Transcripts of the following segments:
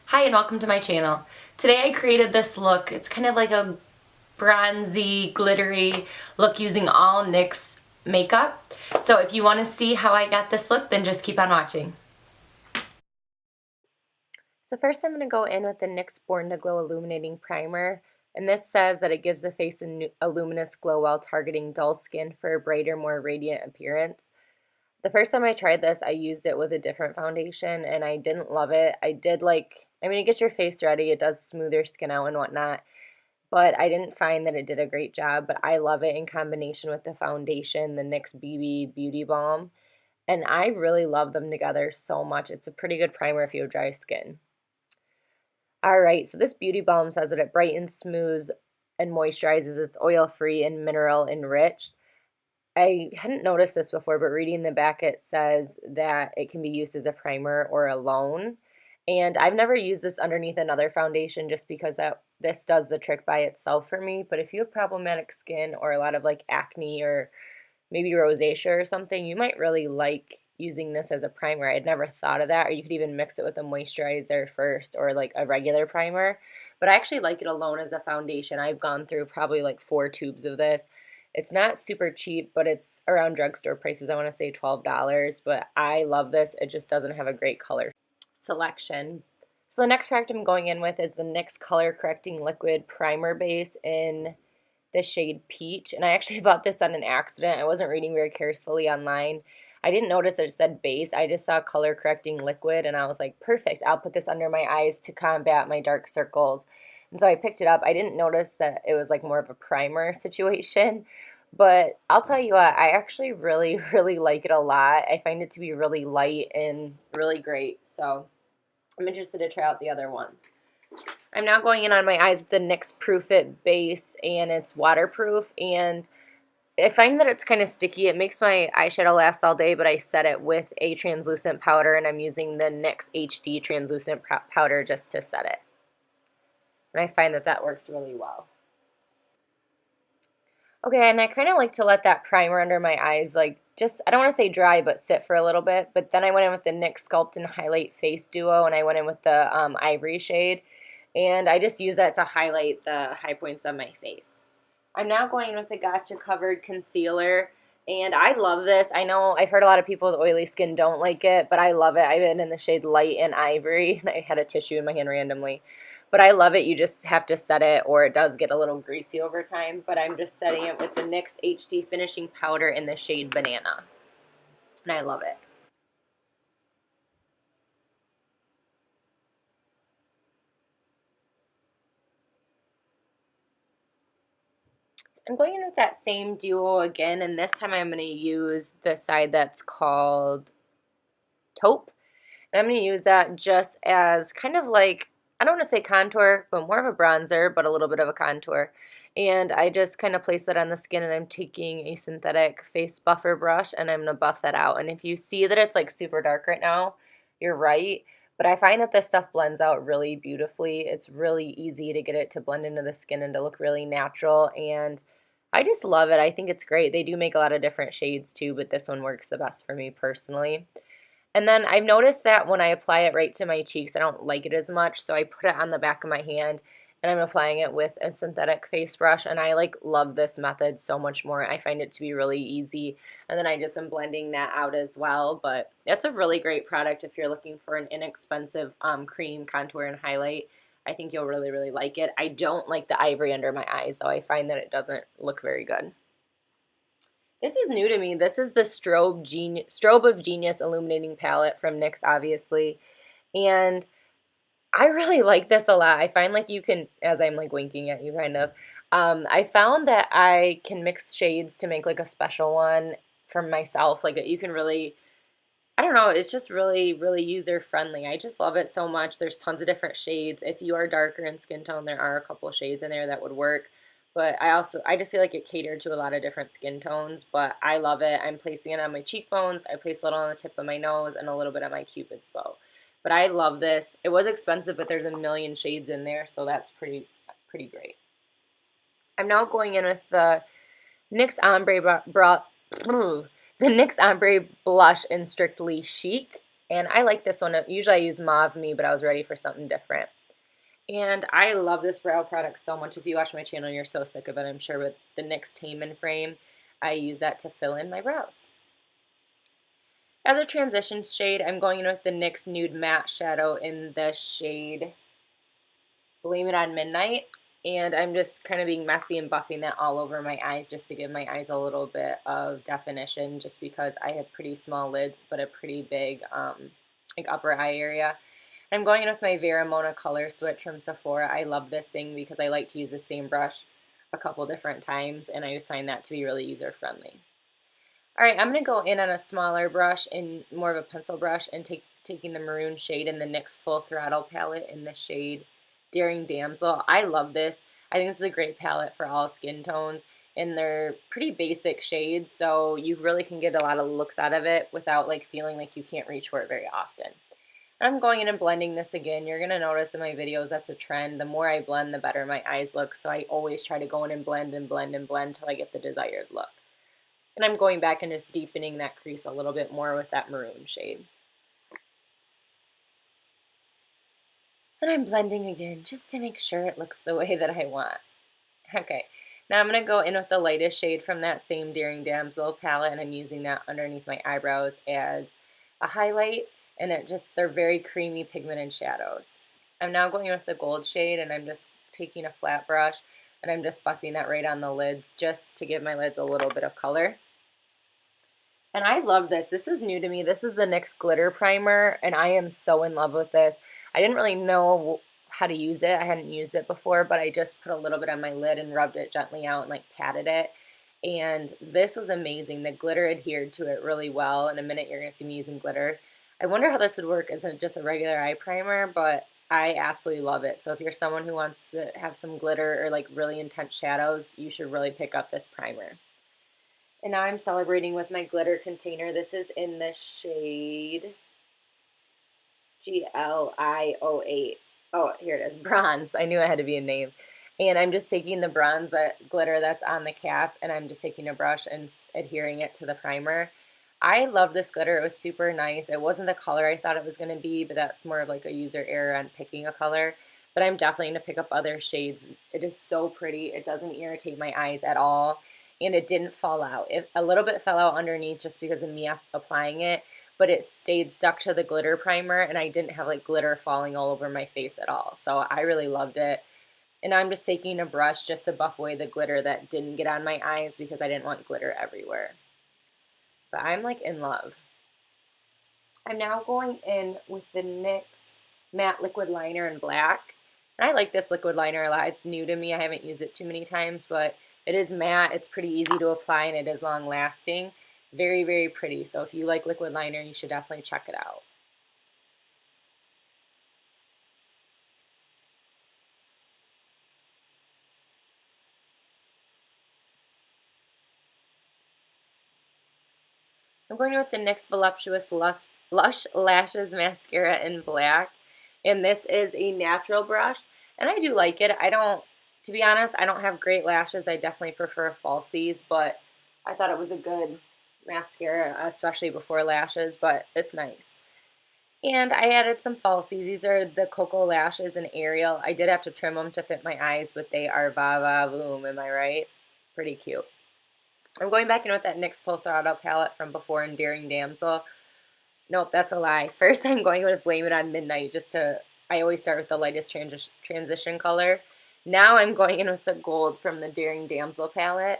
Hi and welcome to my channel. Today I created this look. It's kind of like a bronzy, glittery look using all NYX makeup. So if you want to see how I got this look, then just keep on watching. So first I'm going to go in with the NYX Born to Glow Illuminating Primer. And this says that it gives the face a luminous glow while targeting dull skin for a brighter, more radiant appearance. The first time I tried this, I used it with a different foundation and I didn't love it. It gets your face ready, it does smooth your skin out and whatnot, but I didn't find that it did a great job, but I love it in combination with the foundation, the NYX BB Beauty Balm, and I really love them together so much. It's a pretty good primer if you have dry skin. Alright, so this Beauty Balm says that it brightens, smooths, and moisturizes. It's oil-free and mineral enriched. I hadn't noticed this before, but reading the back it says that it can be used as a primer or alone. And I've never used this underneath another foundation just because this does the trick by itself for me. But if you have problematic skin or a lot of like acne or maybe rosacea or something, you might really like using this as a primer. I'd never thought of that. Or you could even mix it with a moisturizer first or like a regular primer. But I actually like it alone as a foundation. I've gone through probably like 4 tubes of this. It's not super cheap, but it's around drugstore prices. I want to say $12, but I love this. It just doesn't have a great color selection. So the next product I'm going in with is the NYX Color Correcting Liquid Primer Base in the shade Peach. And I actually bought this on an accident. I wasn't reading very carefully online. I didn't notice it said base. I just saw color correcting liquid and I was like, perfect. I'll put this under my eyes to combat my dark circles. And so I picked it up. I didn't notice that it was like more of a primer situation. But I'll tell you what, I actually really, really like it a lot. I find it to be really light and really great. So I'm interested to try out the other ones. I'm now going in on my eyes with the NYX Proof It base, and it's waterproof, and I find that it's kind of sticky. It makes my eyeshadow last all day, but I set it with a translucent powder, and I'm using the NYX HD translucent powder just to set it. And I find that that works really well. Okay, and I kind of like to let that primer under my eyes, like, just, I don't want to say dry, but sit for a little bit. But then I went in with the NYX Sculpt and Highlight Face Duo, and I went in with the Ivory shade. And I just use that to highlight the high points of my face. I'm now going in with the Gotcha Covered Concealer, and I love this. I know I've heard a lot of people with oily skin don't like it, but I love it. I've been in the shade Light and Ivory, and I had a tissue in my hand randomly. But I love it. You just have to set it, or it does get a little greasy over time. But I'm just setting it with the NYX HD Finishing Powder in the shade Banana. And I love it. I'm going in with that same duo again, and this time I'm going to use the side that's called Taupe. And I'm going to use that just as kind of like, I don't want to say contour, but more of a bronzer, but a little bit of a contour. And I just kind of place that on the skin, and I'm taking a synthetic face buffer brush, and I'm going to buff that out. And if you see that it's like super dark right now, you're right. But I find that this stuff blends out really beautifully. It's really easy to get it to blend into the skin and to look really natural. And I just love it. I think it's great. They do make a lot of different shades too, but this one works the best for me personally. And then I've noticed that when I apply it right to my cheeks, I don't like it as much, so I put it on the back of my hand and I'm applying it with a synthetic face brush, and I like love this method so much more. I find it to be really easy, and then I just am blending that out as well. But it's a really great product if you're looking for an inexpensive cream contour and highlight. I think you'll really, really like it. I don't like the ivory under my eyes, so I find that it doesn't look very good. This is new to me. This is the Strobe of Genius Illuminating Palette from NYX, obviously. And I really like this a lot. I find like you can, as I'm like winking at you kind of, I found that I can mix shades to make like a special one for myself. Like you can really, I don't know, it's just really, really user friendly. I just love it so much. There's tons of different shades. If you are darker in skin tone, there are a couple shades in there that would work. But I just feel like it catered to a lot of different skin tones, but I love it. I'm placing it on my cheekbones. I place a little on the tip of my nose and a little bit on my Cupid's bow. But I love this. It was expensive, but there's a million shades in there, so that's pretty great. I'm now going in with the NYX Ombre the NYX Ombre Blush in Strictly Chic. And I like this one. Usually I use Mauve Me, but I was ready for something different. And I love this brow product so much. If you watch my channel, you're so sick of it, I'm sure. With the NYX Taman Frame, I use that to fill in my brows. As a transition shade, I'm going in with the NYX Nude Matte Shadow in the shade Blame It on Midnight. And I'm just kind of being messy and buffing that all over my eyes just to give my eyes a little bit of definition, just because I have pretty small lids but a pretty big like upper eye area. I'm going in with my Veramona Color Switch from Sephora. I love this thing because I like to use the same brush a couple different times, and I just find that to be really user friendly. Alright, I'm going to go in on a smaller brush and more of a pencil brush and taking the maroon shade in the NYX Full Throttle palette in the shade Daring Damsel. I love this. I think this is a great palette for all skin tones, and they're pretty basic shades, so you really can get a lot of looks out of it without like feeling like you can't reach for it very often. I'm going in and blending this again. You're going to notice in my videos that's a trend. The more I blend, the better my eyes look, so I always try to go in and blend and blend and blend till I get the desired look. And I'm going back and just deepening that crease a little bit more with that maroon shade. And I'm blending again just to make sure it looks the way that I want. Okay, now I'm going to go in with the lightest shade from that same Daring Damsel palette, and I'm using that underneath my eyebrows as a highlight, and they're very creamy pigmented shadows. I'm now going in with the gold shade, and I'm just taking a flat brush, and I'm just buffing that right on the lids just to give my lids a little bit of color. And I love this. This is new to me. This is the NYX Glitter Primer, and I am so in love with this. I didn't really know how to use it. I hadn't used it before, but I just put a little bit on my lid and rubbed it gently out and like patted it. And this was amazing. The glitter adhered to it really well. In a minute, you're going to see me using glitter. I wonder how this would work as just a regular eye primer, but I absolutely love it. So if you're someone who wants to have some glitter or like really intense shadows, you should really pick up this primer. And now I'm celebrating with my glitter container. This is in the shade GLI08. Oh, here it is, Bronze. I knew it had to be a name. And I'm just taking the bronze glitter that's on the cap, and I'm just taking a brush and adhering it to the primer. I love this glitter. It was super nice. It wasn't the color I thought it was going to be, but that's more of like a user error on picking a color. But I'm definitely going to pick up other shades. It is so pretty. It doesn't irritate my eyes at all. And it didn't fall out. A little bit fell out underneath just because of me applying it, but it stayed stuck to the glitter primer, and I didn't have like glitter falling all over my face at all. So I really loved it. And I'm just taking a brush just to buff away the glitter that didn't get on my eyes because I didn't want glitter everywhere. But I'm like in love. I'm now going in with the NYX Matte Liquid Liner in black. And I like this liquid liner a lot. It's new to me. I haven't used it too many times, but it is matte. It's pretty easy to apply, and it is long lasting. Very, very pretty. So if you like liquid liner, you should definitely check it out. I'm going with the NYX Voluptuous Lush Lashes Mascara in black. And this is a natural brush. And I do like it. To be honest, I don't have great lashes. I definitely prefer falsies, but I thought it was a good mascara, especially before lashes, but it's nice. And I added some falsies. These are the Koko lashes in Ariel. I did have to trim them to fit my eyes, but they are va va voom, am I right? Pretty cute. I'm going back in with that NYX Full Throttle palette from before in Daring Damsel. Nope, that's a lie. First I'm going with Blame It on Midnight I always start with the lightest transition color. Now I'm going in with the gold from the Daring Damsel palette.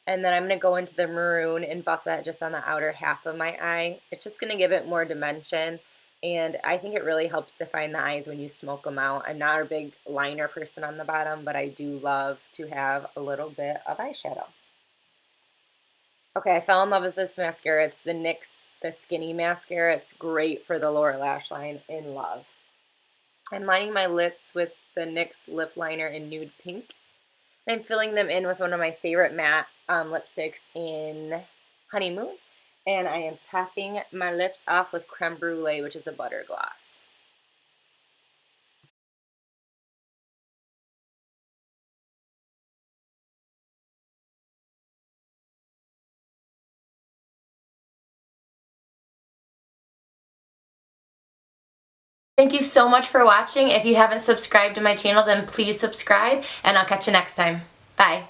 And then I'm going to go into the maroon and buff that just on the outer half of my eye. It's just going to give it more dimension. And I think it really helps define the eyes when you smoke them out. I'm not a big liner person on the bottom, but I do love to have a little bit of eyeshadow. Okay, I fell in love with this mascara. It's the NYX, the Skinny Mascara. It's great for the lower lash line. In love. I'm lining my lips with the NYX Lip Liner in Nude Pink. I'm filling them in with one of my favorite matte lipsticks in Honeymoon. And I am topping my lips off with Creme Brûlée, which is a butter gloss. Thank you so much for watching. If you haven't subscribed to my channel, then please subscribe, and I'll catch you next time. Bye.